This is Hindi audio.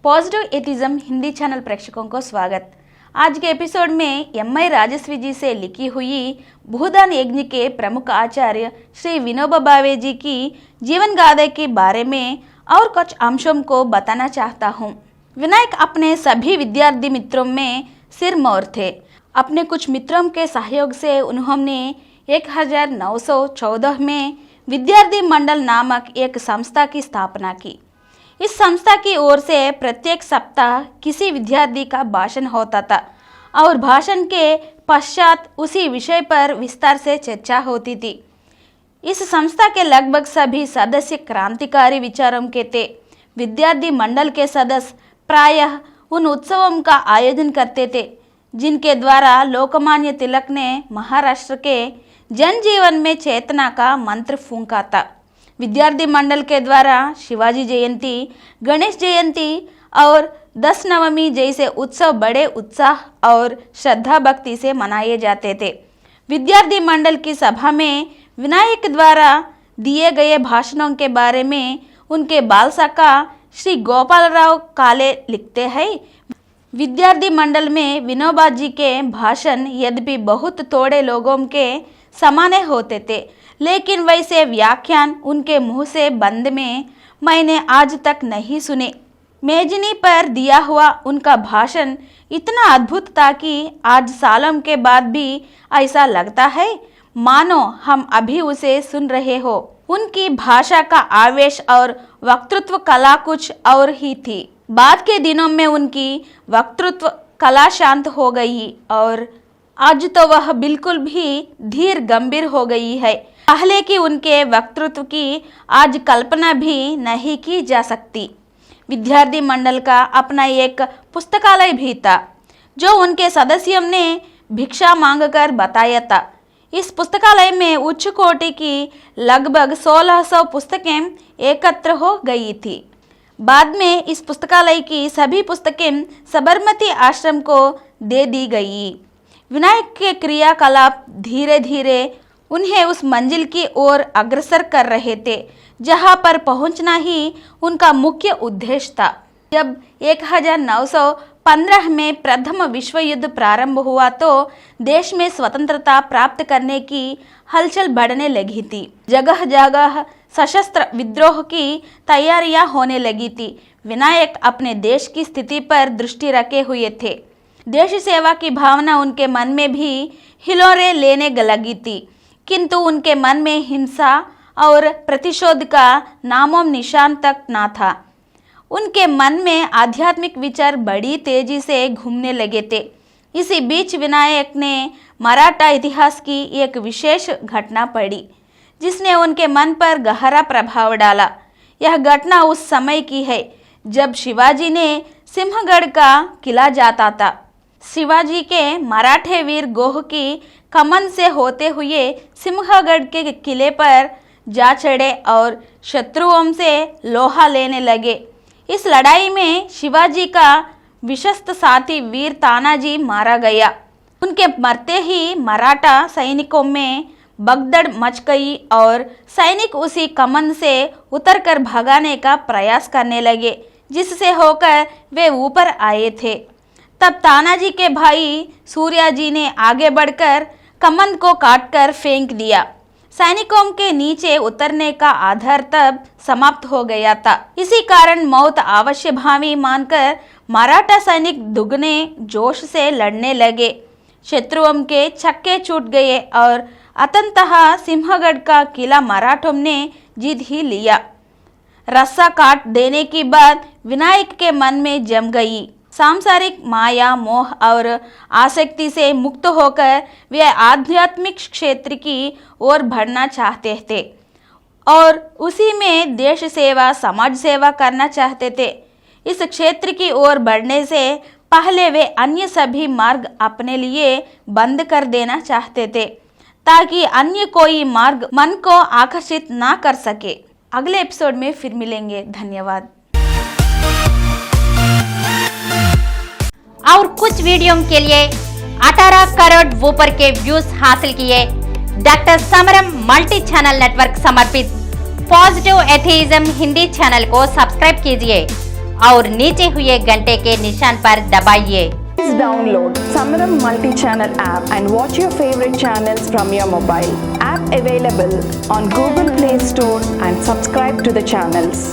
पॉजिटिव एथिज्म हिंदी चैनल प्रेक्षकों को स्वागत। आज के एपिसोड में एम.आई. राजस्वी जी से लिखी हुई भूदान यज्ञ के प्रमुख आचार्य श्री विनोबा भावे जी की जीवन गाथा के बारे में और कुछ अंशों को बताना चाहता हूँ। विनायक अपने सभी विद्यार्थी मित्रों में सिरमौर थे। अपने कुछ मित्रों के सहयोग से उन्होंने 1914 में विद्यार्थी मंडल नामक एक संस्था की स्थापना की। इस संस्था की ओर से प्रत्येक सप्ताह किसी विद्यार्थी का भाषण होता था और भाषण के पश्चात उसी विषय पर विस्तार से चर्चा होती थी। इस संस्था के लगभग सभी सदस्य क्रांतिकारी विचारों के थे। विद्यार्थी मंडल के सदस्य प्रायः उन उत्सवों का आयोजन करते थे जिनके द्वारा लोकमान्य तिलक ने महाराष्ट्र के जनजीवन में चेतना का मंत्र फूंका था। विद्यार्थी मंडल के द्वारा शिवाजी जयंती, गणेश जयंती और 10 नवमी जैसे उत्सव बड़े उत्साह और श्रद्धा भक्ति से मनाए जाते थे। विद्यार्थी मंडल की सभा में विनायक द्वारा दिए गए भाषणों के बारे में उनके बाल सखा श्री गोपालराव काले लिखते हैं, विद्यार्थी मंडल में विनोबा जी के भाषण यद्यपि बहुत थोड़े लोगों के समाने होते थे, लेकिन वैसे व्याख्यान उनके मुंह से बंद में मैंने आज तक नहीं सुने। मेजनी पर दिया हुआ उनका भाषण इतना अद्भुत था कि आज सालों के बाद भी ऐसा लगता है मानो हम अभी उसे सुन रहे हो। उनकी भाषा का आवेश और वक्तृत्व कला कुछ और ही थी। बाद के दिनों में उनकी वक्तृत्व कला शांत हो गई और आज तो वह बिल्कुल भी धीर गंभीर हो गई है। पहले की उनके वक्तृत्व की आज कल्पना भी नहीं की जा सकती। विद्यार्थी मंडल का अपना एक पुस्तकालय भी था जो उनके सदस्यों ने भिक्षा मांगकर बताया था। इस पुस्तकालय में उच्च कोटि की लगभग 1600 पुस्तकें एकत्र हो गई थी। बाद में इस पुस्तकालय की सभी पुस्तकें साबरमती आश्रम को दे दी गई। विनायक के क्रियाकलाप धीरे धीरे उन्हें उस मंजिल की ओर अग्रसर कर रहे थे जहां पर पहुंचना ही उनका मुख्य उद्देश्य था। जब 1915 में प्रथम विश्व युद्ध प्रारंभ हुआ तो देश में स्वतंत्रता प्राप्त करने की हलचल बढ़ने लगी थी। जगह जगह सशस्त्र विद्रोह की तैयारियां होने लगी थी। विनायक अपने देश की स्थिति पर दृष्टि रखे हुए थे। देश सेवा की भावना उनके मन में भी हिलोरे लेने लगी थी, किंतु उनके मन में हिंसा और प्रतिशोध का नामो निशान तक न था। उनके मन में आध्यात्मिक विचार बड़ी तेजी से घूमने लगे थे। इसी बीच विनायक ने मराठा इतिहास की एक विशेष घटना पढ़ी जिसने उनके मन पर गहरा प्रभाव डाला। यह घटना उस समय की है जब शिवाजी ने सिंहगढ़ का किला जाता था। शिवाजी के मराठे वीर गोह की कमन से होते हुए सिंहगढ़ के किले पर जा चढ़े और शत्रुओं से लोहा लेने लगे। इस लड़ाई में शिवाजी का विश्वस्त साथी वीर तानाजी मारा गया। उनके मरते ही मराठा सैनिकों में भगदड़ मच गई और सैनिक उसी कमन से उतरकर भगाने का प्रयास करने लगे जिससे होकर वे ऊपर आए थे। तब तानाजी के भाई सूर्याजी ने आगे बढ़कर कमंद को काटकर फेंक दिया। सैनिकों के नीचे उतरने का आधार तब समाप्त हो गया था। इसी कारण मौत अवश्य भावी मानकर मराठा सैनिक दुगने जोश से लड़ने लगे। शत्रुओं के छक्के छूट गए और अंततः सिंहगढ़ का किला मराठों ने जीत ही लिया। रस्सा काट देने के बाद विनायक के मन में जम गई। सांसारिक माया मोह और आसक्ति से मुक्त होकर वे आध्यात्मिक क्षेत्र की ओर बढ़ना चाहते थे और उसी में देश सेवा समाज सेवा करना चाहते थे। इस क्षेत्र की ओर बढ़ने से पहले वे अन्य सभी मार्ग अपने लिए बंद कर देना चाहते थे ताकि अन्य कोई मार्ग मन को आकर्षित ना कर सके। अगले एपिसोड में फिर मिलेंगे। धन्यवाद। और कुछ वीडियो के लिए 18 करोड़ ऊपर के व्यूज हासिल किए डॉक्टर समरम मल्टी चैनल नेटवर्क समर्पित पॉजिटिव एथिज्म हिंदी चैनल को सब्सक्राइब कीजिए और नीचे हुए घंटे के निशान पर दबाइए। Please download Samaram multi-channel app and watch your favorite channels from your mobile. App available on Google Play Store and subscribe to the channels.